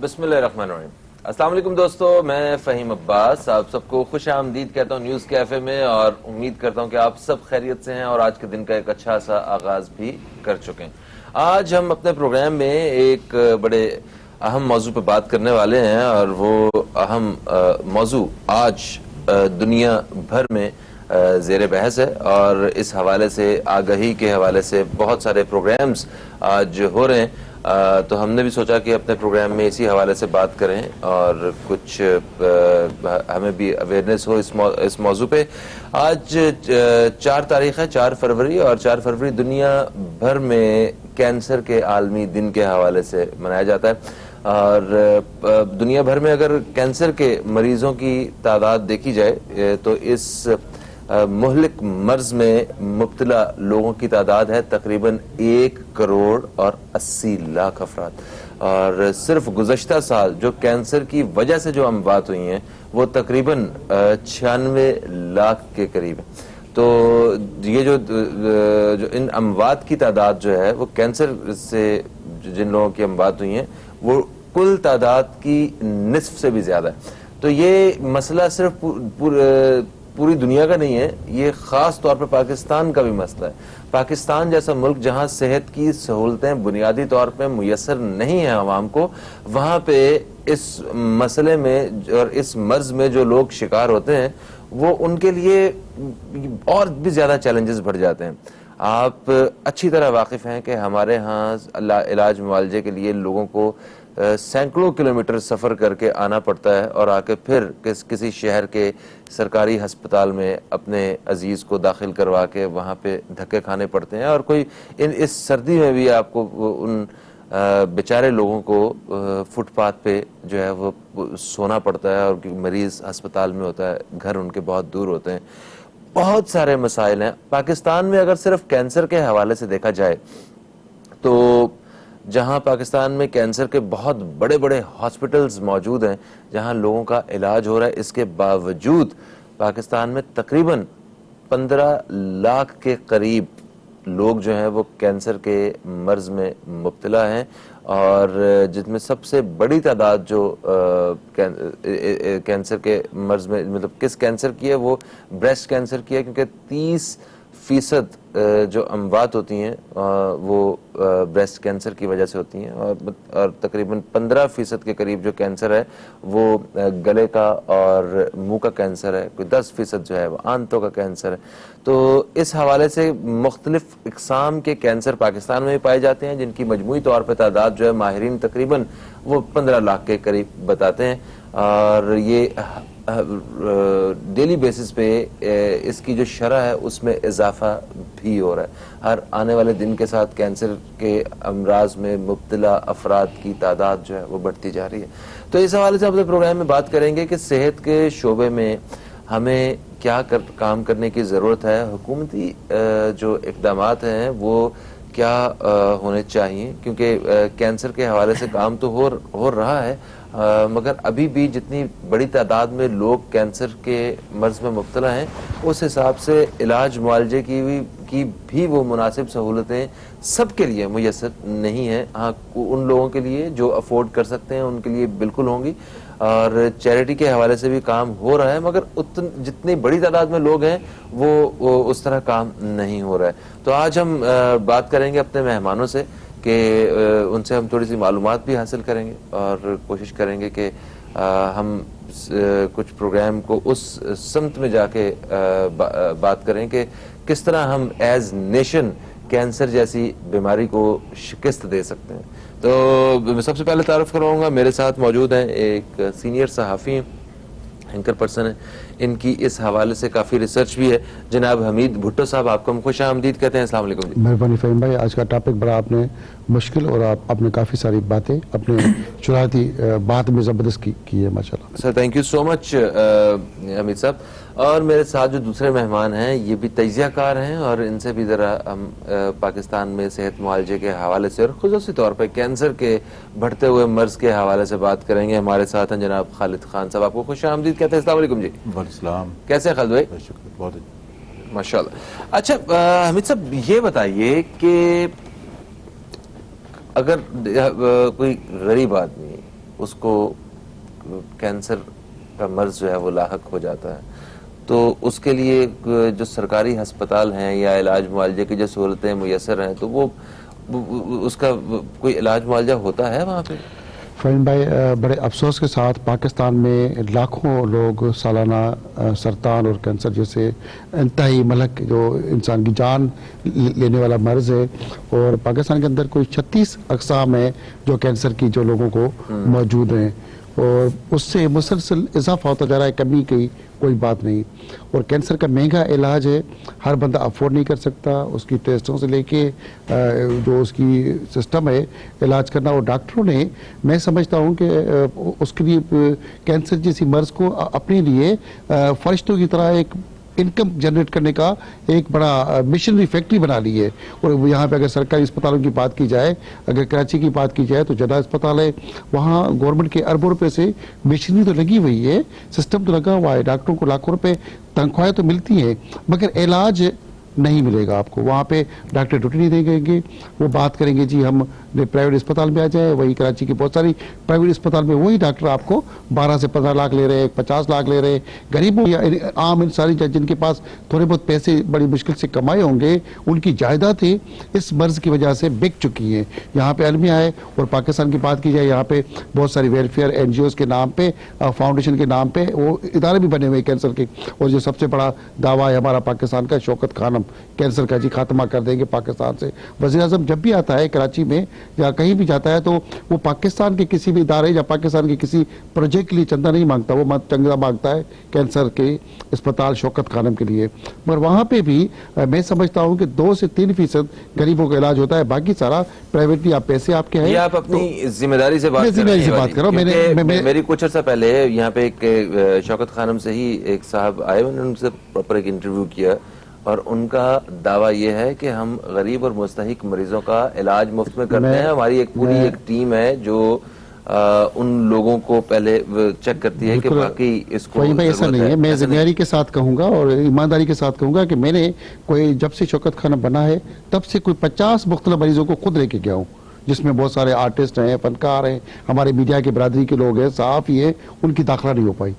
बिस्मिल्लाहिर्रहमानिर्रहीम। अस्सलाम वालेकुम दोस्तों, मैं फ़हीम अब्बास आप सबको खुश आमदीद कहता हूँ न्यूज़ कैफ़े में, और उम्मीद करता हूँ कि आप सब खैरियत से हैं और आज के दिन का एक अच्छा सा आगाज़ भी कर चुके हैं। आज हम अपने प्रोग्राम में एक बड़े अहम मौजू पर बात करने वाले हैं, और वो अहम मौजू आज दुनिया भर में ज़ेर बहस है, और इस हवाले से आगाही के हवाले से बहुत सारे प्रोग्राम्स आज हो रहे हैं। तो हमने भी सोचा कि अपने प्रोग्राम में इसी हवाले से बात करें और कुछ हमें भी अवेयरनेस हो इस मौजू पे। आज 4 तारीख है, 4 फरवरी, और 4 फरवरी दुनिया भर में कैंसर के आलमी दिन के हवाले से मनाया जाता है। और दुनिया भर में अगर कैंसर के मरीजों की तादाद देखी जाए तो इस मुहलिक मर्ज में मुब्तला लोगों की तादाद है तकरीबन 1 करोड़ और 80 लाख अफराद। और सिर्फ गुज़श्ता साल जो कैंसर की वजह से जो अमवात हुई हैं वो तकरीबन 96 लाख के करीब है। तो ये जो इन अमवात की तादाद जो है वो कैंसर से जिन लोगों की अमवात हुई हैं वो कुल तादाद की निस्फ से भी ज़्यादा है। तो ये मसला सिर्फ पूरी दुनिया का नहीं है, ये ख़ास तौर पर पाकिस्तान का भी मसला है। पाकिस्तान जैसा मुल्क जहाँ सेहत की सहूलतें बुनियादी तौर पर मुयसर नहीं है आवाम को, वहाँ पे इस मसले में और इस मर्ज में जो लोग शिकार होते हैं वो उनके लिए और भी ज़्यादा चैलेंजेस बढ़ जाते हैं। आप अच्छी तरह वाकिफ़ हैं कि हमारे यहाँ इलाज मुआलजे के लिए लोगों को सैकड़ों किलोमीटर सफ़र करके आना पड़ता है, और आके फिर किसी शहर के सरकारी अस्पताल में अपने अजीज़ को दाखिल करवा के वहाँ पे धक्के खाने पड़ते हैं। और कोई इस सर्दी में भी आपको उन बेचारे लोगों को फुटपाथ पे जो है वो सोना पड़ता है, और मरीज़ अस्पताल में होता है, घर उनके बहुत दूर होते हैं। बहुत सारे मसाइल हैं पाकिस्तान में। अगर सिर्फ कैंसर के हवाले से देखा जाए तो जहां पाकिस्तान में कैंसर के बहुत बड़े बड़े हॉस्पिटल्स मौजूद हैं जहां लोगों का इलाज हो रहा है, इसके बावजूद पाकिस्तान में तकरीबन 15 लाख के करीब लोग जो हैं वो कैंसर के मर्ज में मुब्तला हैं। और जिसमें सबसे बड़ी तादाद जो कैंसर के मर्ज में, मतलब किस कैंसर की है, वो ब्रेस्ट कैंसर की है, क्योंकि 30% जो अमवात होती हैं वो ब्रेस्ट कैंसर की वजह से होती हैं, और तकरीबन 15% के करीब जो कैंसर है वो गले का और मुंह का कैंसर है, कोई 10% जो है वो आंतों का कैंसर है। तो इस हवाले से मुख्तलिफ इकसाम के कैंसर पाकिस्तान में भी पाए जाते हैं, जिनकी मजमूई तौर पर तादाद जो है माहिरीन तकरीबन वो 15 लाख के करीब बताते हैं। और ये डेली बेसिस पे इसकी जो शरह है उसमें इजाफा भी हो रहा है। हर आने वाले दिन के साथ कैंसर के अमराज में मुब्तला अफराद की तादाद जो है वो बढ़ती जा रही है। तो इस हवाले से अपने प्रोग्राम में बात करेंगे कि सेहत के शोबे में हमें क्या काम करने की ज़रूरत है, हुकूमती जो इक़दामात हैं वो क्या होने चाहिए, क्योंकि कैंसर के हवाले से काम तो हो रहा है, मगर अभी भी जितनी बड़ी तादाद में लोग कैंसर के मर्ज में मुब्तला हैं उस हिसाब से इलाज मुआलजे की भी वो मुनासिब सहूलतें सबके लिए मुयसर नहीं है। हाँ, उन लोगों के लिए जो अफोर्ड कर सकते हैं उनके लिए बिल्कुल होंगी, और चैरिटी के हवाले से भी काम हो रहा है, मगर जितनी बड़ी तादाद में लोग हैं वो उस तरह काम नहीं हो रहा है। तो आज हम बात करेंगे अपने मेहमानों से कि उनसे हम थोड़ी सी मालूमात भी हासिल करेंगे, और कोशिश करेंगे कि हम कुछ प्रोग्राम को उस समत में जाके बात करें कि किस तरह हम एज नेशन कैंसर जैसी बीमारी को शिकस्त दे सकते हैं। तो सबसे पहले तारुफ करवाऊंगा, मेरे साथ मौजूद हैं एक सीनियर सहाफ़ी, एंकर पर्सन है, इनकी इस हवाले से काफ़ी रिसर्च भी है, जनाब हमीद भुट्टो साहब, आपको हम खुश आमदीद कहते हैं। अस्सलाम वालेकुम जी। मेहरबानी फ़हीम भाई, आज का टॉपिक बड़ा आपने मुश्किल और आपने काफ़ी सारी बातें अपने शुरुआती बात में ज़बरदस्त की है, माशाल्लाह। Sir thank you so much Hamid साहब। और मेरे साथ जो दूसरे मेहमान हैं ये भी तजियाकार हैं, और इनसे भी ज़रा हम पाकिस्तान में सेहत मुआलजे के हवाले से और खुसूसी तौर पर कैंसर के बढ़ते हुए मर्ज के हवाले से बात करेंगे। हमारे साथ हैं जनाब खालिद खान साहब, आपको खुश आमदीद कहते हैं। अस्सलाम वालेकुम जी। वालेकुम, कैसे हैं खालिद भाई? बहुत माशाल्लाह। अच्छा हमीद साहब, ये बताइए कि अगर कोई गरीब आदमी उसको कैंसर का मर्ज जो है वो लाहक हो जाता है, तो उसके लिए जो सरकारी अस्पताल हैं या इलाज मुआवजे की जो सहूलतें मुयसर हैं, तो वो उसका कोई इलाज मुआवजा होता है वहाँ पे? फहीम भाई, बड़े अफसोस के साथ पाकिस्तान में लाखों लोग सालाना सरतान और कैंसर जैसे इंतहाई मलक जो इंसान की जान लेने वाला मर्ज है, और पाकिस्तान के अंदर कोई 36 अक़साम है जो कैंसर की जो लोगों को मौजूद हैं, और उससे मुसलसल इजाफा होता जा रहा है, कमी की कोई बात नहीं। और कैंसर का महंगा इलाज है, हर बंदा अफोर्ड नहीं कर सकता, उसकी टेस्टों से लेके जो उसकी सिस्टम है इलाज करना, और डॉक्टरों ने, मैं समझता हूँ कि उसके लिए कैंसर जैसी मर्ज को अपने लिए फरिश्तों की तरह एक इनकम जनरेट करने का एक बड़ा मिशनरी फैक्ट्री बना ली है। और यहाँ पे अगर सरकारी अस्पतालों की बात की जाए, अगर कराची की बात की जाए तो जना अस्पताल है, वहाँ गवर्नमेंट के अरबों रुपए से मशीनरी तो लगी हुई है, सिस्टम तो लगा हुआ है, डॉक्टरों को लाखों रुपए तनख्वाहें तो मिलती हैं, मगर इलाज नहीं मिलेगा आपको। वहाँ पे डॉक्टर ड्यूटी नहीं देंगे, वो बात करेंगे जी हम प्राइवेट अस्पताल में आ जाए, वही कराची की बहुत सारी प्राइवेट अस्पताल में वही डॉक्टर आपको 12 से 15 लाख ले रहे हैं, 50 लाख ले रहे हैं। गरीबों या आम इंसानी जिनके पास थोड़े बहुत पैसे बड़ी मुश्किल से कमाए होंगे, उनकी जायदादें इस मर्ज की वजह से बिक चुकी हैं। यहाँ पे अलमिया है, और पाकिस्तान की बात की जाए, यहाँ पे बहुत सारी वेलफेयर NGOs के नाम पे, फाउंडेशन के नाम पे वो इदारे भी बने हुए कैंसर के। और जो सबसे बड़ा दावा है हमारा पाकिस्तान का, शौकत खानम कैंसर का जी खात्मा कर देंगे पाकिस्तान से। वज़ीर आज़म जब भी आता है कराची में या कहीं भी जाता है, तो वो पाकिस्तान के किसी भी इदारे या पाकिस्तान के किसी प्रोजेक्ट के लिए चंदा नहीं मांगता, वो चंदा मांगता है कैंसर के अस्पताल शौकत खानम के लिए। मगर वहाँ पे भी मैं समझता हूँ कि 2 से 3% गरीबों का इलाज होता है, बाकी सारा प्राइवेटली आप पैसे आपके हैं। आप अपनी जिम्मेदारी से बात कर रहा हूँ। मेरी कुछ अर्सा पहले यहाँ पे एक शौकत खानम से ही एक साहब आए, उन्होंने उनसे प्रॉपर एक इंटरव्यू किया, और उनका दावा यह है कि हम गरीब और मुस्तहिक मरीजों का इलाज मुफ्त में करते हैं। हमारी एक पूरी एक टीम है जो उन लोगों को पहले चेक करती है कि बाकी इसको भाई ऐसा नहीं है। मैं जिम्मेदारी के साथ कहूंगा और ईमानदारी के साथ कहूंगा कि मैंने कोई जब से शौकत खाना बना है तब से कोई 50 मुख्तलिफ मरीजों को खुद लेके गया हूँ, जिसमें बहुत सारे आर्टिस्ट हैं, फनकार हैं, हमारे मीडिया के बरादरी के लोग हैं, सहाफ़ी हैं, उनकी दाखिला नहीं हो पाई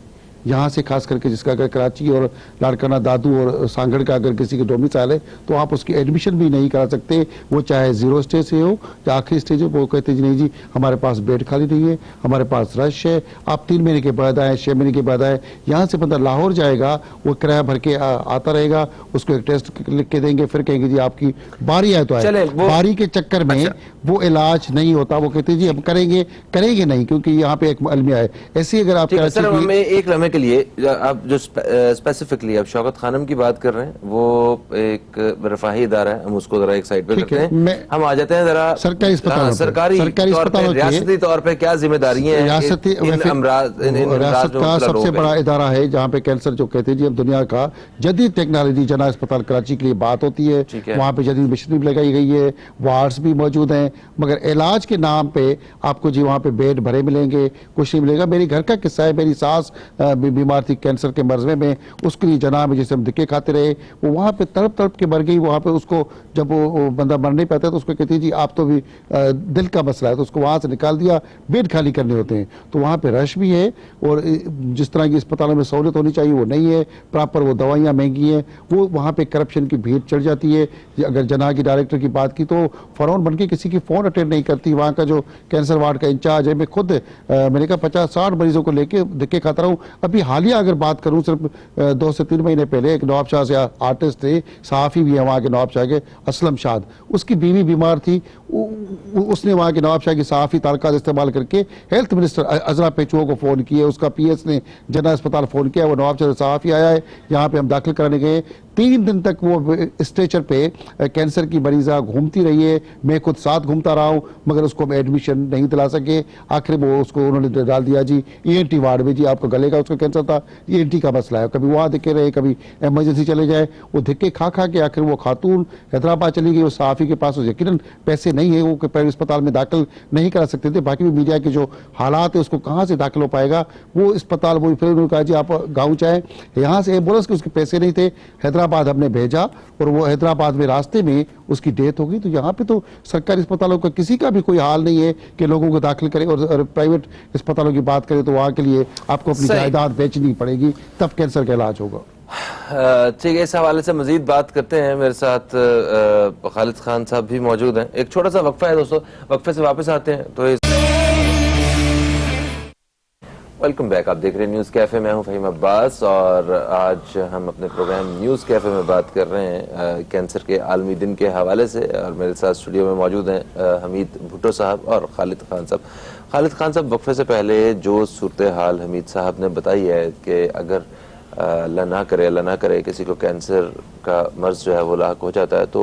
यहाँ से। खास करके जिसका अगर कराची और लाड़काना दादू और सांगड़ का अगर किसी के डोमिसाइल है तो आप उसकी एडमिशन भी नहीं करा सकते, वो चाहे 0 स्टेज से हो या आखिरी स्टेज हो। वो कहते जी नहीं जी हमारे पास बेड खाली नहीं है, हमारे पास रश है, आप 3 महीने के बाद आए, 6 महीने के बाद आए। यहाँ से बंदा लाहौर जाएगा, वो किराया भर के आता रहेगा, उसको एक टेस्ट लिख के देंगे, फिर कहेंगे जी आपकी बारी आए तो आए। बारी के चक्कर में वो इलाज नहीं होता। वो कहते जी हम करेंगे नहीं, क्योंकि यहाँ पे एक अलमिया है। ऐसे अगर आप एक लम्हे के लिए आप जो स्पेसिफिकली आप शौकत खानम की बात कर रहे हैं, वो एक रफाही इदारा है, हम उसको जरा एक साइड पे करते हैं। हम आ जाते हैं जरा सरकारी अस्पताल, सरकारी रियासती तौर पे क्या जिम्मेदारियां हैं। रियासत का सबसे बड़ा इदारा है जहाँ पे कैंसर जो कहते हैं जी हम दुनिया का जदीद टेक्नोलॉजी, जना अस्पताल कराची के लिए बात होती है, वहाँ पे जदीद मशीनरी भी लगाई गई है, वार्ड्स भी मौजूद हैं, मगर इलाज के नाम पे आपको जी वहाँ पे बेड भरे मिलेंगे, कुछ नहीं मिलेगा। मेरी घर का किस्सा है, मेरी सास बीमार थी कैंसर के मर्ज में, उसके लिए जना में जैसे हम धक्के खाते रहे, वो वहाँ पे तड़प तड़प के मर गई। वहाँ पे उसको जब वो बंदा मर नहीं पाता तो उसको कहती है जी आप तो भी दिल का मसला है, तो उसको वहाँ से निकाल दिया, बेड खाली करने होते हैं। तो वहाँ पे रश भी है, और जिस तरह की अस्पतालों में सहूलत होनी चाहिए वो नहीं है, प्रॉपर वो दवाइयाँ महंगी हैं, वो वहाँ पे करप्शन की भीड़ चढ़ जाती है। अगर जना की डायरेक्टर की बात की तो फौरन बन के किसी की फ़ोन अटेंड नहीं करती। वहाँ का जो कैंसर वार्ड का इंचार्ज है, मैं खुद मैंने कहा 50-60 मरीजों को लेके धक्के खाता रहा हूँ। अभी हालिया अगर बात करूँ, सिर्फ 2 से 3 महीने पहले एक नवाब शाह से आर्टिस्ट थे, सहाफ़ी भी है वहाँ के नवाब शाह के, असलम शाद, उसकी बीवी बीमार थी, उसने वहाँ के नवाब शाह की सहाफ़ी तारकात इस्तेमाल करके हेल्थ मिनिस्टर अजरा पेचुओ को फ़ोन किए, उसका PS ने जना अस्पताल फ़ोन किया, वो नवाब शाह सहाफ़ी आया है, यहाँ पे हम दाखिल कराने गए। 3 दिन तक वो स्ट्रेचर पे कैंसर की मरीज़ा घूमती रही है, मैं खुद साथ घूमता रहा हूँ, मगर उसको हम एडमिशन नहीं दिला सके। आखिर वो उसको उन्होंने डाल दिया जी ENT वार्ड में, जी आपको गले का उसका कैंसर था, ENT का मसला है, कभी वहाँ धक्के रहे, कभी एमरजेंसी चले जाए। वो धक्के खा के आखिर वो खातून हैदराबाद चली गई, वो सहाफ़ी के पास यकीनन पैसे नहीं है, वो को प्राइवेट अस्पताल में दाखिल नहीं करा सकते थे। बाकी भी मीडिया के जो हालात है उसको कहाँ से दाखिल हो पाएगा, वो अस्पताल वो फिर उन्होंने कहा जी आप गाँव चाहे, यहाँ से एम्बुलेंस के उसके पैसे नहीं थे, हैदराबाद हमने भेजा और वो हैदराबाद में रास्ते में उसकी डेथ हो गई। तो यहाँ पे तो सरकारी अस्पतालों का किसी का भी कोई हाल नहीं है कि लोगों को दाखिल करे। और प्राइवेट अस्पतालों की बात करें तो वहाँ के लिए आपको अपनी जायदाद बेचनी पड़ेगी, तब कैंसर का इलाज होगा। ठीक है, इस हवाले से मजीद बात करते हैं। मेरे साथ खालिद खान साहब भी मौजूद हैं। एक छोटा सा वक्फा है दोस्तों, वक्फे से वापस आते हैं। तो वेलकम बैक, आप देख रहे हैं न्यूज कैफे। मैं हूं फहीम अब्बास और आज हम अपने प्रोग्राम न्यूज कैफे में बात कर रहे हैं कैंसर के आलमी दिन के हवाले से। और मेरे साथ स्टूडियो में मौजूद हैं हमीद भुट्टो साहब और खालिद खान साहब। खालिद खान साहब, वक्फे से पहले जो सूरत हाल हमीद साहब ने बताई है कि अगर अल्लाह ना करे किसी को कैंसर का मर्ज जो है वो लाक हो जाता है तो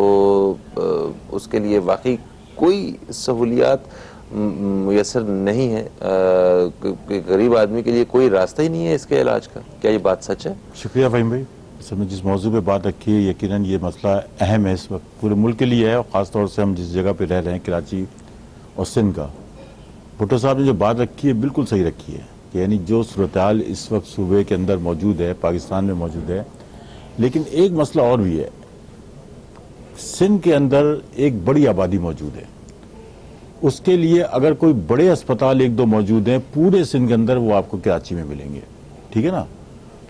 उसके लिए वाकई कोई सहूलियात मुयसर नहीं है, गरीब आदमी के लिए कोई रास्ता ही नहीं है इसके इलाज का। क्या ये बात सच है? शुक्रिया फ़हीम भाई। इसमें जिस मौजू पे बात रखी है यकीनन ये मसला अहम है, इस वक्त पूरे मुल्क के लिए है और ख़ास तौर से हम जिस जगह पे रह रहे हैं कराची और सिंध का। भुट्टो साहब ने जो बात रखी है बिल्कुल सही रखी है कि यानी जो सूरत हाल इस वक्त सूबे के अंदर मौजूद है, पाकिस्तान में मौजूद है, लेकिन एक मसला और भी है। सिंध के अंदर एक बड़ी आबादी मौजूद है, उसके लिए अगर कोई बड़े अस्पताल एक दो मौजूद हैं पूरे सिंध के अंदर, वो आपको कराची में मिलेंगे। ठीक है ना।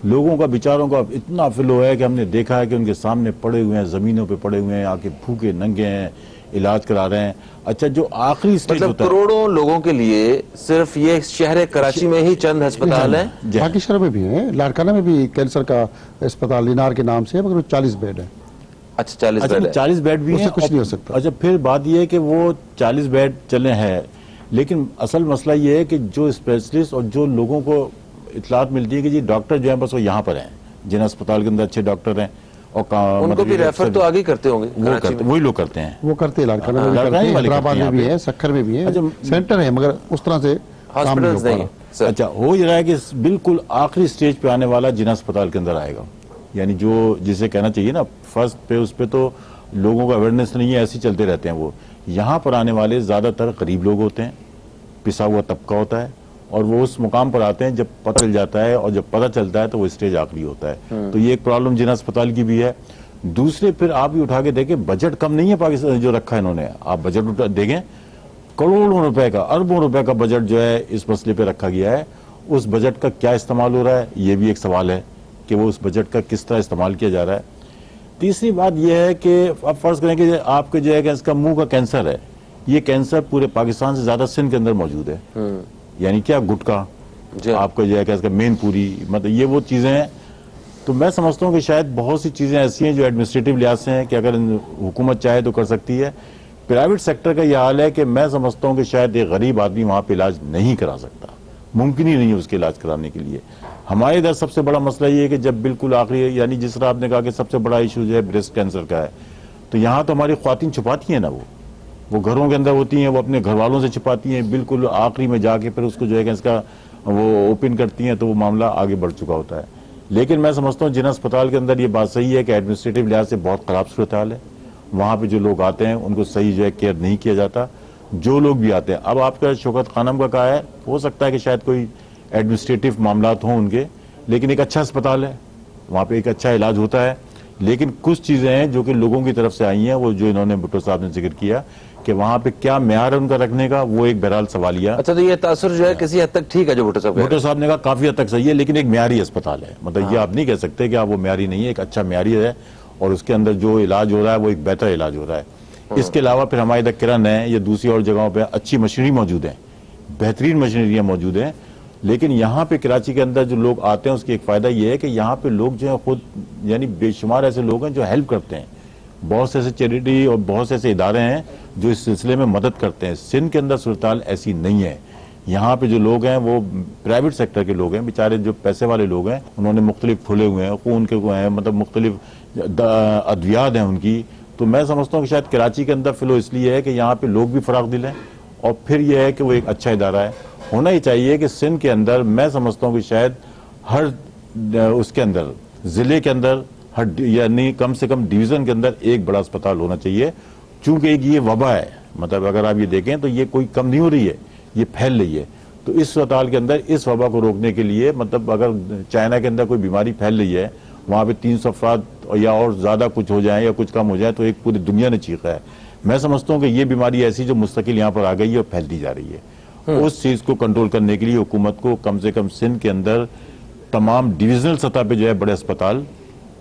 लोगों का बेचारों का इतना फिलो है कि हमने देखा है कि उनके सामने पड़े हुए हैं, जमीनों पे पड़े हुए हैं, आके भूखे नंगे हैं, इलाज करा रहे हैं। अच्छा, जो आखिरी स्टेज मतलब होता है, करोड़ों लोगों के लिए सिर्फ ये शहर कराची में ही चंद अस्पताल हैं। बाकी शहरों में भी है, लाड़काना में भी कैंसर का अस्पताल लीनार के नाम से है, मगर 40 बेड है। अच्छा, 40 बेड है। 40 बेड भी हैं, कुछ नहीं हो सकता। अच्छा, फिर बात यह है कि वो 40 बेड चले हैं, लेकिन असल मसला ये है कि जो स्पेशलिस्ट और जो लोगों को इतलात मिलती है कि जी डॉक्टर जो है बस वो यहाँ पर हैं, जिन अस्पताल के अंदर अच्छे डॉक्टर हैं और उनको भी रेफर तो आगे करते होंगे, वही लोग करते हैं। वो करते हैं, लाड़काना में भी करते हैं, हैदराबाद में भी है, सक्खर में भी है। अच्छा, सेंटर है मगर उस तरह से हॉस्पिटल्स नहीं है। अच्छा, हो ये रहा है कि बिल्कुल आखिरी स्टेज पे आने वाला जिन अस्पताल के अंदर आएगा, यानी जो जिसे कहना चाहिए ना फर्स्ट पे, उस पे तो लोगों का अवेयरनेस नहीं है, ऐसे चलते रहते हैं। वो यहाँ पर आने वाले ज्यादातर गरीब लोग होते हैं, पिसा हुआ तबका होता है, और वो उस मुकाम पर आते हैं जब पता चल जाता है, और जब पता चलता है तो वो स्टेज आखिरी होता है। तो ये एक प्रॉब्लम जिन अस्पताल की भी है। दूसरे फिर आप भी उठा के देखें, बजट कम नहीं है पाकिस्तान जो रखा है इन्होंने। आप बजट देखें, करोड़ों रुपए का, अरबों रुपए का बजट जो है इस मसले पे रखा गया है। उस बजट का क्या इस्तेमाल हो रहा है, ये भी एक सवाल है कि वो उस बजट का किस तरह इस्तेमाल किया जा रहा है। तीसरी बात यह है कि अब फर्ज करें कि आपके जो है कि इसका मुंह का कैंसर है, ये कैंसर पूरे पाकिस्तान से ज्यादा सिंध के अंदर मौजूद है। यानी क्या, गुटखा आपका जो है कि इसका मेन पूरी, मतलब ये वो चीजें हैं। तो मैं समझता हूँ कि शायद बहुत सी चीजें ऐसी हैं जो एडमिनिस्ट्रेटिव लिहाज से हैं कि अगर हुकूमत चाहे तो कर सकती है। प्राइवेट सेक्टर का यह हाल है कि मैं समझता हूँ कि शायद एक गरीब आदमी वहां पर इलाज नहीं करा सकता, मुमकिन ही नहीं है उसके इलाज कराने के लिए। हमारे इधर सबसे बड़ा मसला ये है कि जब बिल्कुल आखिरी, यानी जिस तरह आपने कहा कि सबसे बड़ा इशू जो है ब्रेस्ट कैंसर का है, तो यहाँ तो हमारी ख्वातीन छुपाती हैं ना, वो घरों के अंदर होती हैं, वो अपने घर वालों से छुपाती हैं, बिल्कुल आखिरी में जाके फिर उसको जो है कि इसका वो ओपन करती हैं, तो वो मामला आगे बढ़ चुका होता है। लेकिन मैं समझता हूँ जिन अस्पताल के अंदर ये बात सही है कि एडमिनिस्ट्रेटिव लिहाज से बहुत खराब सूरत हाल है, वहाँ पे जो लोग आते हैं उनको सही जो है केयर नहीं किया जाता। जो लोग भी आते हैं, अब आपका शौकत खानम का कहा है, हो सकता है कि शायद कोई एडमिनिस्ट्रेटिव मामलात हों उनके, लेकिन एक अच्छा अस्पताल है, वहाँ पे एक अच्छा इलाज होता है। लेकिन कुछ चीजें हैं जो कि लोगों की तरफ से आई हैं, वो जो इन्होंने भुट्टो साहब ने जिक्र किया कि वहाँ पे क्या म्यार है उनका रखने का, वो एक बहरहाल सवालिया। अच्छा, तो ये तासुर जो है किसी हद तक ठीक है जो भुट्टो साहब ने कहा, काफी हद तक सही है, लेकिन एक म्यारी अस्पताल है। मतलब ये आप नहीं कह सकते कि आप वो म्यारी नहीं है, एक अच्छा म्यारी है, और उसके अंदर जो इलाज हो रहा है वो एक बेहतर इलाज हो रहा है। इसके अलावा फिर हमारे इधर किरण है या दूसरी और जगहों पे अच्छी मशीनरी मौजूद है, बेहतरीन मशीनरियां मौजूद हैं। लेकिन यहाँ पे कराची के अंदर जो लोग आते हैं उसकी एक फायदा ये है कि यहाँ पे लोग जो है खुद, यानी बेशुमार ऐसे लोग हैं जो हेल्प करते हैं। बहुत से ऐसे चैरिटी और बहुत से ऐसे इदारे हैं जो इस सिलसिले में मदद करते हैं। सिंध के अंदर सूरत ऐसी नहीं है। यहाँ पे जो लोग हैं वो प्राइवेट सेक्टर के लोग हैं, बेचारे जो पैसे वाले लोग हैं, उन्होंने मुख्तलिफ खुले हुए हैं, खून के हैं, मतलब मुख्तलिफ अद्वियात हैं उनकी। तो मैं समझता हूँ कि शायद कराची के अंदर फिलो इसलिए है कि यहाँ पे लोग भी फराग दिल हैं, और फिर यह है कि वो एक अच्छा इदारा है। होना ही चाहिए कि सिंध के अंदर मैं समझता हूँ कि शायद हर उसके अंदर, जिले के अंदर, हर यानी कम से कम डिवीजन के अंदर एक बड़ा अस्पताल होना चाहिए, चूंकि एक ये वबा है, मतलब अगर आप ये देखें तो ये कोई कम नहीं हो रही है, ये फैल रही है। तो इस अस्पताल के अंदर इस वबा को रोकने के लिए, मतलब अगर चाइना के अंदर कोई बीमारी फैल रही है, वहां पे 300 अफराद या और ज्यादा कुछ हो जाए या कुछ कम हो जाए तो एक पूरी दुनिया ने चीखा है। मैं समझता हूं कि ये बीमारी ऐसी जो मुस्तकिल यहाँ पर आ गई है और फैलती जा रही है। उस चीज को कंट्रोल करने के लिए हुकूमत को कम से कम सिंध के अंदर तमाम डिविजनल सतह पे जो है बड़े अस्पताल,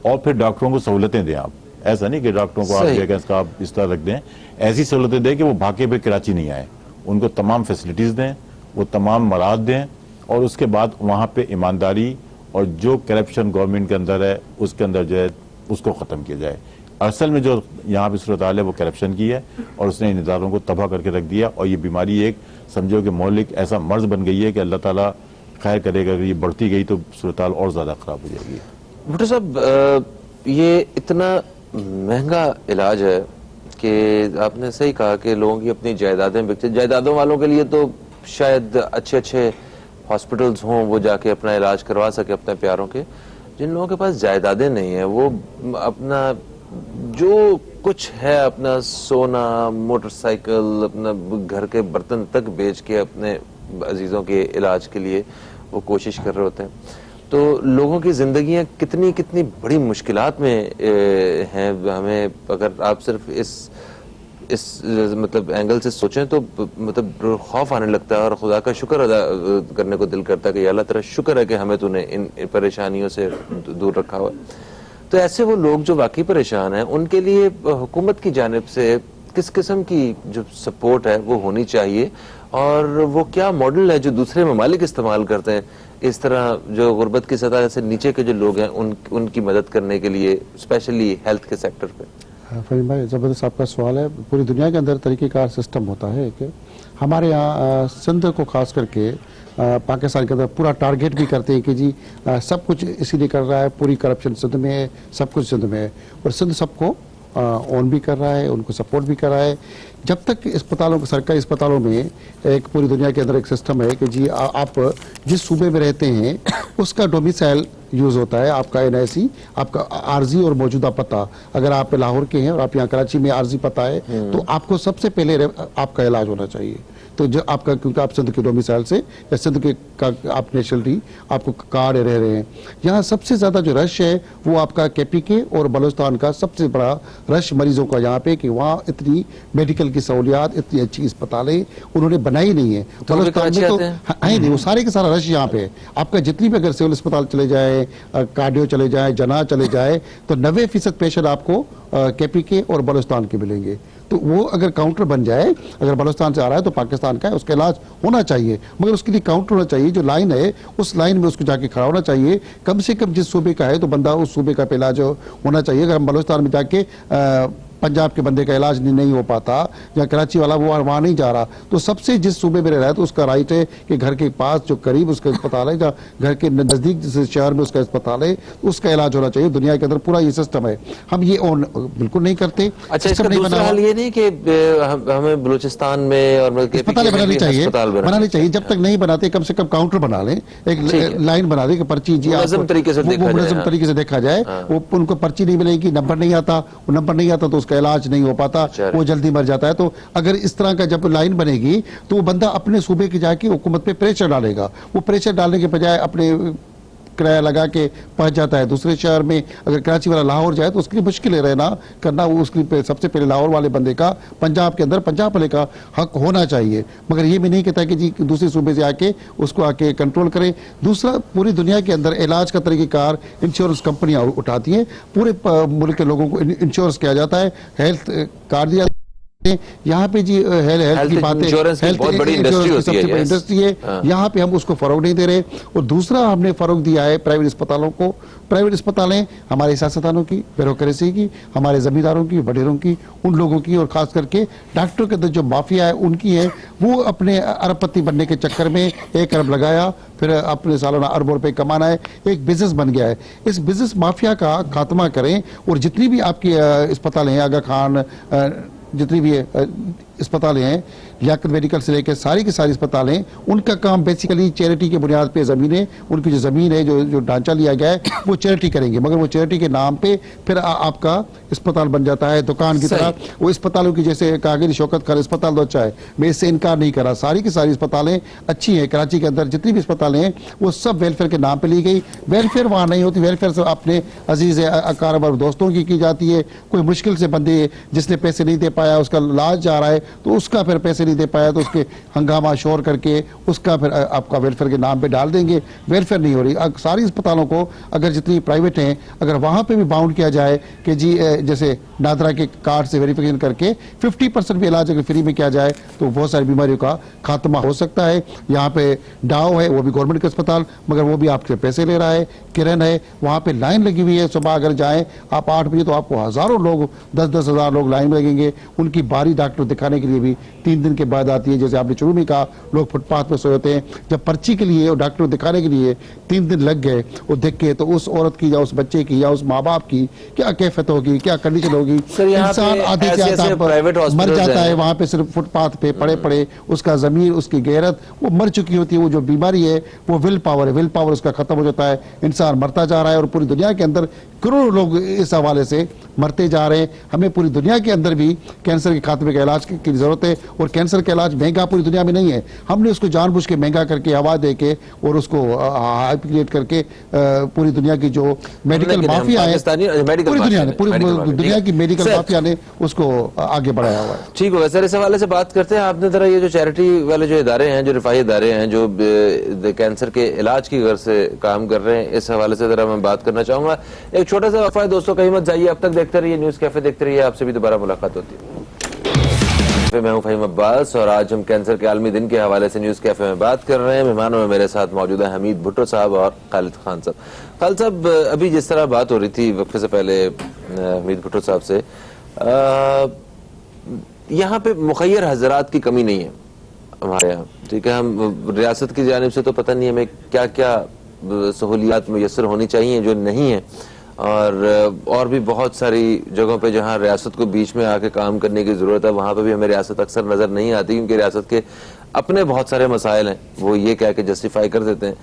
और फिर डॉक्टरों को सहूलतें दें। आप ऐसा नहीं कि डॉक्टरों को आप जो आप इस तरह रख दें, ऐसी सहूलतें दें कि वो भागे पे कराची नहीं आए, उनको तमाम फैसिलिटीज दें, वो तमाम मराद दें, और उसके बाद वहां पे ईमानदारी और जो करप्शन गवर्नमेंट के अंदर है उसके अंदर जो है उसको खत्म किया जाए। असल में जो यहाँ पे सूरत हाल है वो करप्शन की है, और उसने इन इदारों को तबाह करके रख दिया, और ये बीमारी एक समझो कि मौलिक ऐसा मर्ज बन गई है कि अल्लाह ताला खैर करेगा, अगर ये बढ़ती गई तो सूरत हाल और ज्यादा खराब हो जाएगी। भुट्टो साहब, ये इतना महंगा इलाज है कि आपने सही कहा कि लोगों की अपनी जायदादें बिकती, जायदादों वालों के लिए तो शायद अच्छे अच्छे हॉस्पिटल्स हों, वो जाके अपना इलाज करवा सके अपने प्यारों के। जिन लोगों के पास जायदादें नहीं है वो अपना जो कुछ है, अपना सोना, मोटरसाइकिल, अपना घर के बर्तन तक बेच के अपने अजीजों के इलाज के लिए वो कोशिश कर रहे होते हैं। तो लोगों की जिंदगियां कितनी कितनी बड़ी मुश्किलात में हैं। हमें अगर आप सिर्फ इस मतलब एंगल से सोचें तो मतलब खौफ आने लगता है, और खुदा का शुक्र अदा करने को दिल करता है कि अल्लाह तेरा शुक्र है कि हमें तूने इन परेशानियों से दूर रखा हुआ। तो ऐसे वो लोग जो वाकई परेशान हैं, उनके लिए हुकूमत की जानिब से किस किस्म की जो सपोर्ट है वो होनी चाहिए, और वो क्या मॉडल है जो दूसरे ममालिक इस्तेमाल करते हैं इस तरह जो गुर्बत की सतह से नीचे के जो लोग हैं उनकी मदद करने के लिए, स्पेशली हेल्थ के सेक्टर पे? फहीम भाई, ज़बरदस्त आपका सवाल है। पूरी दुनिया के अंदर तरीक़ेकार सिस्टम होता है कि हमारे यहाँ सिंध को खास करके पाकिस्तान के अंदर पूरा टारगेट भी करते हैं कि जी सब कुछ इसीलिए कर रहा है, पूरी करप्शन सिंध में है, सब कुछ सिंध में है, और सिंध सबको ऑन भी कर रहा है, उनको सपोर्ट भी कर रहा है। जब तक अस्पतालों को, सरकारी अस्पतालों में एक पूरी दुनिया के अंदर एक सिस्टम है कि जी आप जिस सूबे में रहते हैं उसका डोमिसाइल यूज़ होता है, आपका NIC, आपका आर्जी और मौजूदा पता। अगर आप लाहौर के हैं और आप यहाँ कराची में आर्जी पता है तो आपको सबसे पहले आपका इलाज होना चाहिए। तो जो आपका, क्योंकि आप सिंध के डोमिसाइल से या सिंध के आप नेशनलिटी आपको कार्ड रह रहे हैं, यहाँ सबसे ज़्यादा जो रश है वो आपका KPK और बलूचिस्तान का सबसे बड़ा रश मरीजों का यहाँ पे, कि वहाँ इतनी मेडिकल की सहूलियात, इतनी अच्छी अस्पतालें उन्होंने बनाई नहीं है। बलूचिस्तान में तो है नहीं, वो सारे के सारा रश यहाँ पे है। आपका जितनी भी अगर सिविल अस्पताल चले जाए, कार्डियो चले जाए, जना चले जाए, तो 90% पेशेंट आपको KPK और बलूचिस्तान के मिलेंगे। तो वो अगर काउंटर बन जाए, अगर बलूचिस्तान से आ रहा है तो पाकिस्तान का है, उसका इलाज होना चाहिए, मगर उसके लिए काउंटर होना चाहिए, जो लाइन है उस लाइन में उसको जाके खड़ा होना चाहिए। कम से कम जिस सूबे का है तो बंदा उस सूबे का इलाज होना चाहिए। अगर हम बलूचिस्तान में जाके पंजाब के बंदे का इलाज नहीं हो पाता, या कराची वाला वो वहाँ नहीं जा रहा, तो सबसे जिस सूबे में रह रहा है तो उसका राइट है कि घर के पास जो करीब उसका अस्पताल है, या घर के नज़दीक जिस शहर में उसका अस्पताल है, उसका इलाज होना चाहिए। दुनिया के अंदर पूरा ये सिस्टम है, हम ये बिल्कुल नहीं करते। अच्छा, इसका दूसरा हाल ये नहीं कि हमें बलूचिस्तान में और अस्पताल बनानी चाहिए, बनानी चाहिए। जब तक नहीं बनाते कम से कम काउंटर बना लें, एक लाइन बना दें कि पर्ची जी मुनज़्ज़म तरीके से देखा जाए। वो उनको पर्ची नहीं मिलेगी, नंबर नहीं आता, वो नंबर नहीं आता तो उसका इलाज नहीं हो पाता, वो जल्दी मर जाता है। तो अगर इस तरह का जब लाइन बनेगी तो वो बंदा अपने सूबे के जाके हुकूमत पे प्रेशर डालेगा। वो प्रेशर डालने के बजाय अपने किराया लगा के पहुंच जाता है दूसरे शहर में। अगर कराची वाला लाहौर जाए तो उसके लिए मुश्किल रहना करना, वो उसके सबसे पहले लाहौर वाले बंदे का पंजाब के अंदर पंजाब वाले का हक होना चाहिए। मगर ये भी नहीं कहता कि जी दूसरे सूबे से आके उसको आके कंट्रोल करें। दूसरा, पूरी दुनिया के अंदर इलाज का तरीक़ेकार इंश्योरेंस कंपनियां उठाती हैं, पूरे मुल्क के लोगों को इंश्योरेंस किया जाता है, हेल्थ कार्ड दिया। यहाँ पे जी हेल्थ की बात है, हेल्थ बहुत बड़ी इंडस्ट्री है, यहाँ पे हम उसको फरोग नहीं दे रहे। और दूसरा, हमने फरोग दिया है प्राइवेट अस्पतालों को। प्राइवेट अस्पतालें हमारे सियासतदानों की, ब्यूरोक्रेसी की, हमारे जमींदारों की, वडेरों की, उन लोगों की, और खास करके डॉक्टरों के अंदर जो माफिया है उनकी है। वो अपने अरबपति बनने के चक्कर में 1 अरब लगाया, फिर अपने सालाना अरबों रुपए कमाना है, एक बिजनेस बन गया है। इस बिजनेस माफिया का खात्मा करें, और जितनी भी आपकी अस्पताल हैं, आगा खान, जितनी भी है अस्पतालें हैं, लियाकत मेडिकल से लेकर सारी की सारी अस्पतालें, उनका काम बेसिकली चैरिटी के बुनियाद पे ज़मीनें, उनकी जो ज़मीन है, जो ढांचा लिया गया है, वो चैरिटी करेंगे, मगर वो चैरिटी के नाम पे फिर आपका अस्पताल बन जाता है दुकान की तरह। वो अस्पतालों की जैसे कागज शौकत खान अस्पताल तो अच्छा है, मैं इससे इनकार नहीं करा, सारी की सारी अस्पतालें अच्छी हैं। कराची के अंदर जितनी भी अस्पतालें हैं वो सब वेलफेयर के नाम पे ली गई। वेलफेयर वहाँ नहीं होती, वेलफेयर से अपने अजीज अकारब और दोस्तों की जाती है। कोई मुश्किल से बंदे जिसने पैसे नहीं दे पाया, उसका इलाज जा रहा है, तो उसका फिर पैसे नहीं दे पाया तो उसके हंगामा शोर करके उसका फिर आपका वेलफेयर के नाम पे डाल देंगे। वेलफेयर नहीं हो रही। सारी अस्पतालों को अगर जितनी प्राइवेट हैं, अगर वहाँ पे भी बाउंड किया जाए कि जी जैसे नादरा के कार्ड से वेरिफिकेशन करके 50% भी इलाज अगर फ्री में किया जाए तो बहुत सारी बीमारियों का खात्मा हो सकता है। यहाँ पे डाव है, वो भी गवर्नमेंट का अस्पताल, मगर वो भी आपसे पैसे ले रहा है। किरण है, वहाँ पे लाइन लगी हुई है, सुबह अगर जाएं आप 8 बजे तो आपको हज़ारों लोग, 10-10 हज़ार लोग लाइन में लगेंगे। उनकी बारी डॉक्टर दिखाने के लिए भी 3 दिन के बाद आती है। जैसे आपने शुरू में कहा लोग फुटपाथ पे सोए होते हैं, जब पर्ची के लिए और डॉक्टर दिखाने के लिए 3 दिन लग गए और देख के, तो उस औरत की या उस बच्चे की या उस माँ बाप की क्या कैफियत होगी, क्या कंडीशन होगी। इंसान आधे से आधा मर जाता है वहाँ पे, सिर्फ फुटपाथ पे पड़े पड़े, उसका ज़मीर, उसकी गैरत वो मर चुकी होती है। वो जो बीमारी है वो विल पावर है, विल पावर उसका खत्म हो जाता है, इंसान मरता जा रहा है। और पूरी दुनिया के अंदर करोड़ों लोग इस हवाले से मरते जा रहे हैं। हमें पूरी दुनिया के अंदर भी कैंसर के खात्मे के इलाज की जरूरत है, और कैंसर का इलाज महंगा पूरी दुनिया में नहीं है। हमने उसको जानबूझ के महंगा करके, हवा दे के और उसको हाइप करके पूरी दुनिया की जो मेडिकल माफिया है, पूरी दुनिया की मेडिकल माफिया ने उसको आगे बढ़ाया हुआ है। ठीक होगा सर, इस हवाले से बात करते हैं। आपने जरा ये जो चैरिटी वाले जो इदारे हैं, जो रिफाही इदारे हैं, जो कैंसर के इलाज की गर्ज से काम कर रहे हैं, इस हवाले से जरा मैं बात करना चाहूंगा। एक छोटा सा वक्फा है दोस्तों, कहीं मत जाइए, अब तक देखते रहिए न्यूज कैफे, देखते रहिए, आपसे भी दोबारा मुलाकात होती है। मैं हूं फहीम अब्बास और आज हम कैंसर के आलमी दिन के हवाले से न्यूज कैफे में बात कर रहे हैं। मेहमानों में मेरे साथ मौजूद है हमीद भुट्टो साहब और खालिद खान साहब। खालिद साहब, अभी जिस तरह बात हो रही थी वक्फे से पहले हमीद भुट्टो साहब से, यहाँ पे मुखय्यर हजरात की कमी नहीं है हमारे यहाँ, ठीक है। हम रियासत की जानिब से तो पता नहीं हमें क्या क्या सहूलियात मुयस्सर होनी चाहिए जो नहीं है, और भी बहुत सारी जगहों पे जहाँ रियासत को बीच में आके काम करने की जरूरत है, वहाँ पे भी हमें रियासत अक्सर नजर नहीं आती, क्योंकि रियासत के अपने बहुत सारे मसाइल हैं, वो ये कह के जस्टिफाई कर देते हैं।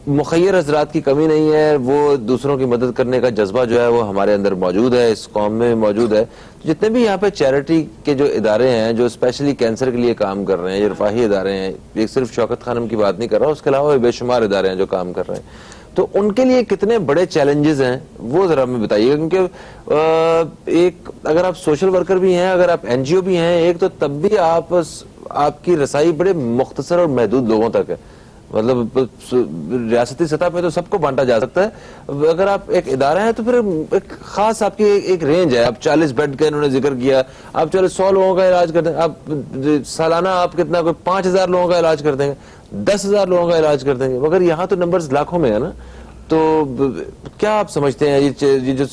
मुखय्यर हजरात की कमी नहीं है, वो दूसरों की मदद करने का जज्बा जो है वो हमारे अंदर मौजूद है, इस कौम में मौजूद है। तो जितने भी यहाँ पे चैरिटी के जो इदारे हैं, जो स्पेशली कैंसर के लिए काम कर रहे हैं, ये रफाही इदारे हैं, एक सिर्फ शौकत खानम की बात नहीं कर रहा, उसके अलावा बेशुमार इदारे हैं जो काम कर रहे हैं, तो उनके लिए कितने बड़े चैलेंजेस हैं वो जरा हमें बताइएगा। क्योंकि एक अगर आप सोशल वर्कर भी हैं, अगर आप NGO भी हैं एक, तो तब भी आपकी रसाई बड़े मुख्तसर और महदूद लोगों तक है। मतलब रियासती सतह पे तो सबको बांटा जा सकता है, अगर आप एक इदारा है तो फिर एक खास आपकी एक रेंज है। आप 40 बेड का इन्होंने जिक्र किया, आप चलो 100 लोगों का इलाज कर देंगे, आप सालाना आप कितना, कोई 5000 लोगों का इलाज कर देंगे, 10,000 लोगों का इलाज कर देंगे, मगर यहाँ तो नंबर्स लाखों में है ना। तो क्या आप समझते हैं ये जो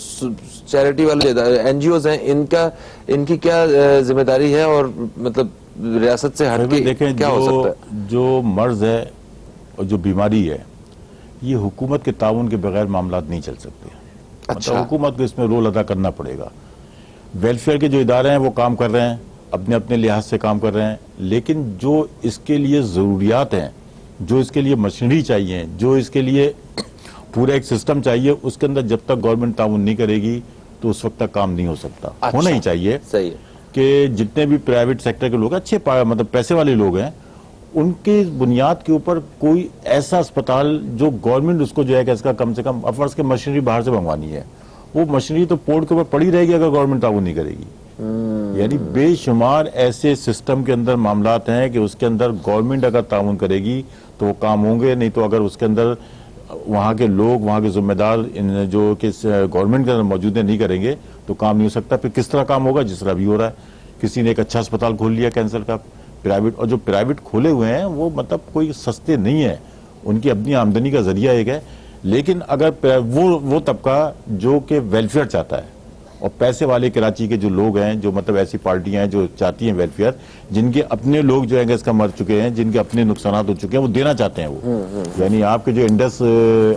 चैरिटी वाले NGOs हैं, इनकी क्या जिम्मेदारी है, और मतलब रियासत से हटके क्या हो सकता है? जो मर्ज है और जो बीमारी है, ये हुकूमत के ताउन के बगैर मामला नहीं चल सकते। अच्छा। मतलब हुकूमत को इसमें रोल अदा करना पड़ेगा। वेलफेयर के जो इदारे हैं वो काम कर रहे हैं, अपने अपने लिहाज से काम कर रहे हैं, लेकिन जो इसके लिए ज़रूरियात हैं, जो इसके लिए मशीनरी चाहिए, जो इसके लिए पूरा एक सिस्टम चाहिए, उसके अंदर जब तक गवर्नमेंट ताउन नहीं करेगी तो उस वक्त तक काम नहीं हो सकता। अच्छा। होना ही चाहिए। सही है कि जितने भी प्राइवेट सेक्टर के लोग अच्छे मतलब पैसे वाले लोग हैं, उनके बुनियाद के ऊपर कोई ऐसा अस्पताल जो गवर्नमेंट उसको जो है कि इसका कम से कम अफर्स के मशीनरी बाहर से मंगवानी है, वो मशीनरी तो पोर्ट के ऊपर पड़ी रहेगी अगर गवर्नमेंट ताउन नहीं करेगी। यानी बेशुमार ऐसे सिस्टम के अंदर मामलात हैं कि उसके अंदर गवर्नमेंट अगर ताउन करेगी तो वो काम होंगे, नहीं तो अगर उसके अंदर वहाँ के लोग, वहाँ के जिम्मेदार जो कि गवर्नमेंट के अंदर मौजूद नहीं करेंगे तो काम नहीं हो सकता। फिर किस तरह काम होगा? जिस तरह भी हो रहा है, किसी ने एक अच्छा अस्पताल खोल लिया कैंसर का प्राइवेट, और जो प्राइवेट खोले हुए हैं वो मतलब कोई सस्ते नहीं है, उनकी अपनी आमदनी का जरिया एक है। लेकिन अगर वो तबका जो कि वेलफेयर चाहता है, और पैसे वाले कराची के जो लोग हैं, जो मतलब ऐसी पार्टियां हैं जो चाहती हैं वेलफेयर, जिनके अपने लोग जो है इसका मर चुके हैं, जिनके अपने नुकसान हो चुके हैं, वो देना चाहते हैं वो। यानी आपके जो इंडस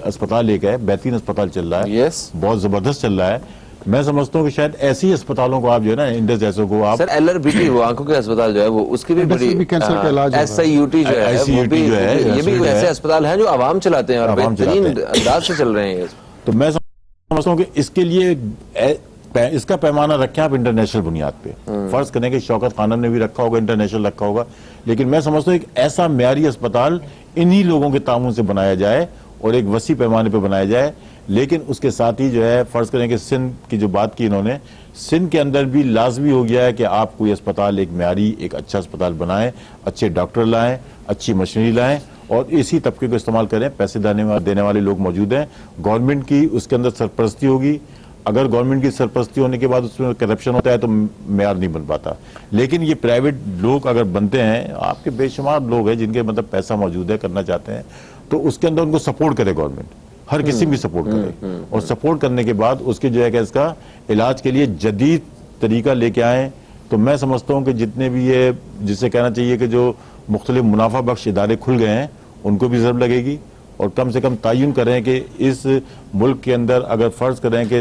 अस्पताल एक है, बेहतरीन अस्पताल चल रहा है, बहुत जबरदस्त चल रहा है, मैं समझता हूँ कि शायद ऐसी अस्पतालों को आप जो है ना, इंडस जैसों को आप सर LRBT वो आंखों के अस्पताल जो है वो उसकी भी इंडस में भी कैंसर का इलाज हो रहा है। SIUT जो है वो ICUT भी जो है, ये भी जो ऐसे है, अस्पताल हैं जो आवाम चलाते हैं और आवाम बेहतरीन चलाते हैं। अंदाज से चल रहे हैं। तो मैं समझता हूँ कि इसके लिए इसका पैमाना रखें आप इंटरनेशनल बुनियाद पे। फर्ज करें कि शौकत खानम ने भी रखा होगा, इंटरनेशनल रखा होगा, लेकिन मैं समझता हूँ एक ऐसा म्यारी अस्पताल इन्हीं लोगों के तामुन से बनाया जाए और एक वसी पैमाने पे बनाया जाए। लेकिन उसके साथ ही जो है, फर्ज करें कि सिंध की जो बात की इन्होंने, सिंध के अंदर भी लाजमी हो गया है कि आप कोई अस्पताल एक म्यारी, एक अच्छा अस्पताल बनाएं, अच्छे डॉक्टर लाएं, अच्छी मशीनरी लाएं और इसी तबके को इस्तेमाल करें। पैसे देने वाले लोग मौजूद हैं, गवर्नमेंट की उसके अंदर सरपरस्ती होगी। अगर गवर्नमेंट की सरपरस्ती होने के बाद उसमें करप्शन होता है तो मेयार नहीं बन पाता। लेकिन ये प्राइवेट लोग अगर बनते हैं, आपके बेशुमार लोग हैं जिनके मतलब पैसा मौजूद है, करना चाहते हैं, तो उसके अंदर उनको सपोर्ट करे गवर्नमेंट, हर किसी भी सपोर्ट करे। और सपोर्ट करने के बाद उसके जो है कि इसका इलाज के लिए जदीद तरीका लेके आए। तो मैं समझता हूँ कि जितने भी ये, जिसे कहना चाहिए कि जो मुख्तलिफ मुनाफा बख्श इदारे खुल गए हैं, उनको भी जरूरत लगेगी। और कम से कम तयन करें कि इस मुल्क के अंदर अगर फर्ज करें कि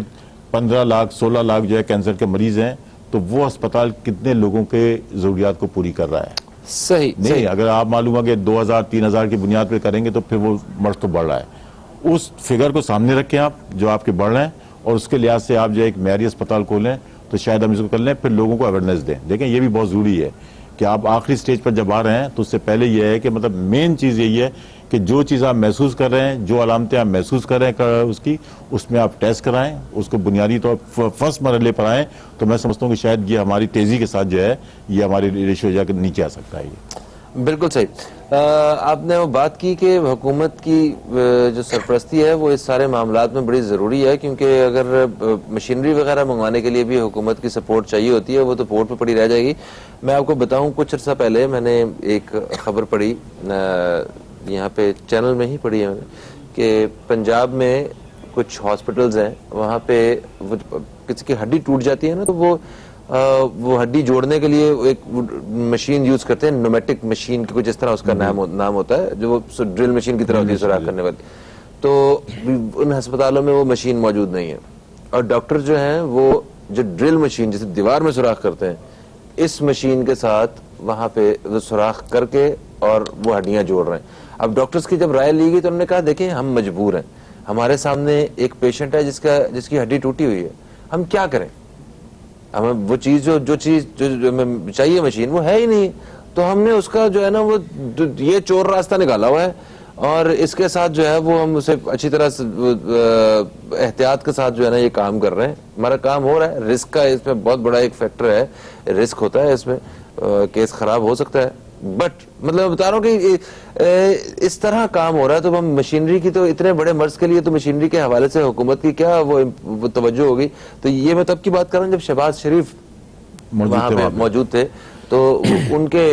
15 लाख 16 लाख जो है कैंसर के मरीज हैं, तो वो अस्पताल कितने लोगों के जरूरियात को पूरी कर रहा है। सही नहीं, सही। अगर आप मालूम है कि 2000 3000 की बुनियाद पे करेंगे तो फिर वो मर्ज तो बढ़ रहा है। उस फिगर को सामने रखें आप, जो आपके बढ़ रहे हैं, और उसके लिहाज से आप जो एक म्यारी अस्पताल खोलें तो शायद हम इसको कर लें। फिर लोगों को अवेयरनेस दें। देखें, ये भी बहुत जरूरी है कि आप आखिरी स्टेज पर जब आ रहे हैं तो उससे पहले यह है कि मतलब मेन चीज यही है कि जो चीज़ आप महसूस कर रहे हैं, जो अलामतें आप महसूस कर रहे हैं उसकी, उसमें आप टेस्ट कराएं, उसको बुनियादी तौर पर फर्स्ट मरहले पर आएँ। तो मैं समझता हूँ कि शायद ये हमारी तेज़ी के साथ जो है ये हमारी रेशियो जाकर नीचे आ सकता है। ये बिल्कुल सही। आपने वो बात की कि हुकूमत की जो सरपरस्ती है वो इस सारे मामलात में बड़ी ज़रूरी है, क्योंकि अगर मशीनरी वगैरह मंगवाने के लिए भी हुकूमत की सपोर्ट चाहिए होती है, वो तो पोर्ट पे पड़ी रह जाएगी। मैं आपको बताऊं, कुछ अर्सा पहले मैंने एक खबर पढ़ी, यहाँ पे चैनल में ही पढ़ी है मैंने, कि पंजाब में कुछ हॉस्पिटल्स हैं, वहाँ पे किसी की हड्डी टूट जाती है ना, तो वो हड्डी जोड़ने के लिए एक मशीन यूज करते हैं, न्यूमेटिक मशीन की कुछ इस तरह उसका नाम होता है, जो ड्रिल मशीन की तरह होती है सुराख करने वाली। तो उन अस्पतालों में वो मशीन मौजूद नहीं है, और डॉक्टर जो हैं वो जो ड्रिल मशीन जैसे दीवार में सुराख करते हैं, इस मशीन के साथ वहां पे वो सुराख करके और वो हड्डियां जोड़ रहे हैं। अब डॉक्टर्स की जब राय ली गई तो उन्होंने कहा देखें, हम मजबूर हैं, हमारे सामने एक पेशेंट है जिसकी हड्डी टूटी हुई है, हम क्या करें, हमें वो चीज जो हमें चाहिए मशीन वो है ही नहीं। तो हमने उसका जो है ना वो ये चोर रास्ता निकाला हुआ है, और इसके साथ जो है वो हम उसे अच्छी तरह से एहतियात के साथ जो है ना ये काम कर रहे हैं। हमारा काम हो रहा है। रिस्क का इसमें बहुत बड़ा एक फैक्टर है, रिस्क होता है इसमें, केस खराब हो सकता है, बट मतलब मैं बता रहा हूँ कि इस तरह काम हो रहा है। तो हम मशीनरी की, तो इतने बड़े मर्ज के लिए तो मशीनरी के हवाले से हुकूमत की क्या वो तवज्जो होगी। तो ये मैं तब की बात कर रहा हूँ जब शहबाज शरीफ वहां पे मौजूद थे, तो उनके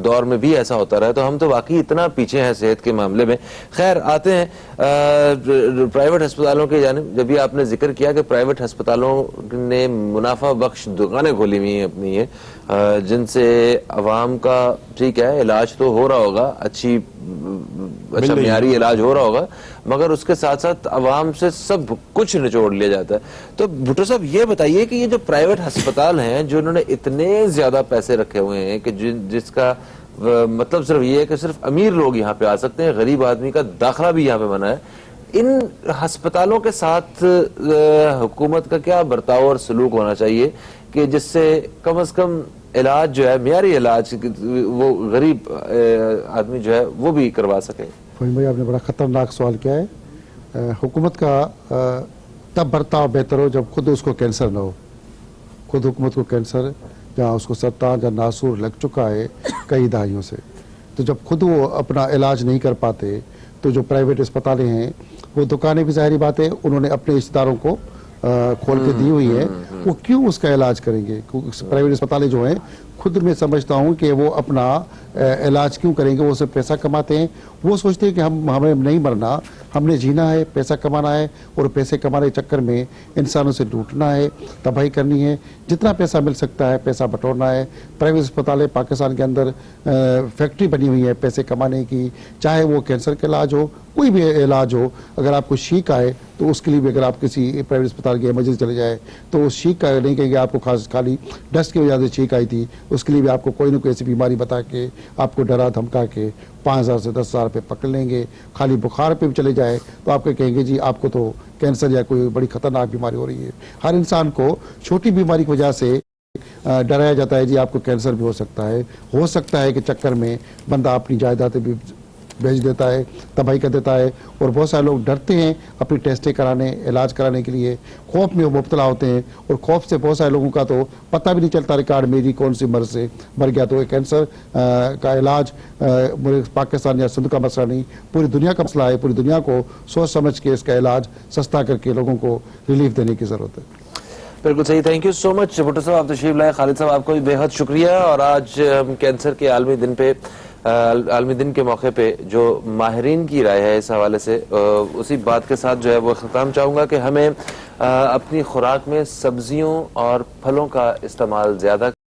दौर में भी ऐसा होता रहा। तो हम तो वाकई इतना पीछे हैं सेहत के मामले में। खैर, आते हैं प्राइवेट अस्पतालों के जानिब। जब भी आपने जिक्र किया कि प्राइवेट अस्पतालों ने मुनाफा बख्श दुकानें खोली हुई हैं अपनी, ये जिनसे अवाम का ठीक है इलाज तो हो रहा होगा, अच्छा मियारी इलाज हो रहा होगा, मगर उसके साथ साथ अवाम से सब कुछ निचोड़ लिया जाता है। तो भुट्टो साहब, ये बताइए कि ये जो प्राइवेट अस्पताल हैं जो उन्होंने इतने ज्यादा पैसे रखे हुए हैं कि जिसका मतलब सिर्फ ये है कि सिर्फ अमीर लोग यहाँ पे आ सकते हैं, गरीब आदमी का दाखिला भी यहाँ पे मना है, इन अस्पतालों के साथ हुकूमत का क्या बर्ताव और सलूक होना चाहिए कि जिससे कम से कम इलाज जो है, मियारी इलाज, वो गरीब आदमी जो है वो भी करवा सके। फहीम भाई, आपने बड़ा खतरनाक सवाल किया है। हुकूमत का तब बर्ताव बेहतर हो जब खुद उसको कैंसर ना हो। खुद हुकूमत को कैंसर, जहाँ उसको सरतान या नासूर लग चुका है कई दहाइयों से, तो जब खुद वो अपना इलाज नहीं कर पाते, तो जो प्राइवेट अस्पतालें हैं वो दुकानें भी, जाहिर बात है उन्होंने अपने रिश्तेदारों को खोल के दी हुई है, वो क्यों उसका इलाज करेंगे। प्राइवेट अस्पतालें जो हैं, खुद मैं समझता हूँ कि वो अपना इलाज क्यों करेंगे, वो सिर्फ पैसा कमाते हैं। वो सोचते हैं कि हमें नहीं मरना, हमने जीना है, पैसा कमाना है, और पैसे कमाने के चक्कर में इंसानों से लूटना है, तबाही करनी है, जितना पैसा मिल सकता है पैसा बटोरना है। प्राइवेट अस्पतालें पाकिस्तान के अंदर फैक्ट्री बनी हुई है पैसे कमाने की, चाहे वो कैंसर का इलाज हो, कोई भी इलाज हो। अगर आपको छींक आए तो उसके लिए भी अगर आप किसी प्राइवेट अस्पताल के इमरजेंसी चले जाए तो उस छींक का नहीं कहेंगे आपको खाली डस्ट की वजह से छींक आई थी, उसके लिए भी आपको कोई ना कोई ऐसी बीमारी बता के आपको डरा धमका के 5,000 से 10,000 रुपये पकड़ लेंगे। खाली बुखार पे भी चले जाए तो आपको कहेंगे जी आपको तो कैंसर या कोई बड़ी खतरनाक बीमारी हो रही है। हर इंसान को छोटी बीमारी की वजह से डराया जाता है जी आपको कैंसर भी हो सकता है कि चक्कर में बंदा अपनी जायदादें भी बेच देता है, तबाही कर देता है। और बहुत सारे लोग डरते हैं अपनी टेस्टें कराने, इलाज कराने के लिए, खौफ में वो मुब्तला होते हैं और खौफ से बहुत सारे लोगों का तो पता भी नहीं चलता रिकॉर्ड मेरी कौन सी मर्ज से मर गया। तो कैंसर का इलाज पाकिस्तान या सिंध का मसला नहीं, पूरी दुनिया का मसला है। पूरी दुनिया को सोच समझ के इसका इलाज सस्ता करके लोगों को रिलीफ देने की जरूरत है। बिल्कुल सही, thank you so much Bhutto साहब, आप तशरीफ लाए। खालिद साहब आपको भी बेहद शुक्रिया। और आज हम कैंसर के आलमी दिन के मौके पे जो माहिरीन की राय है इस हवाले से, उसी बात के साथ जो है वो ख़त्म चाहूँगा कि हमें अपनी खुराक में सब्जियों और फलों का इस्तेमाल ज़्यादा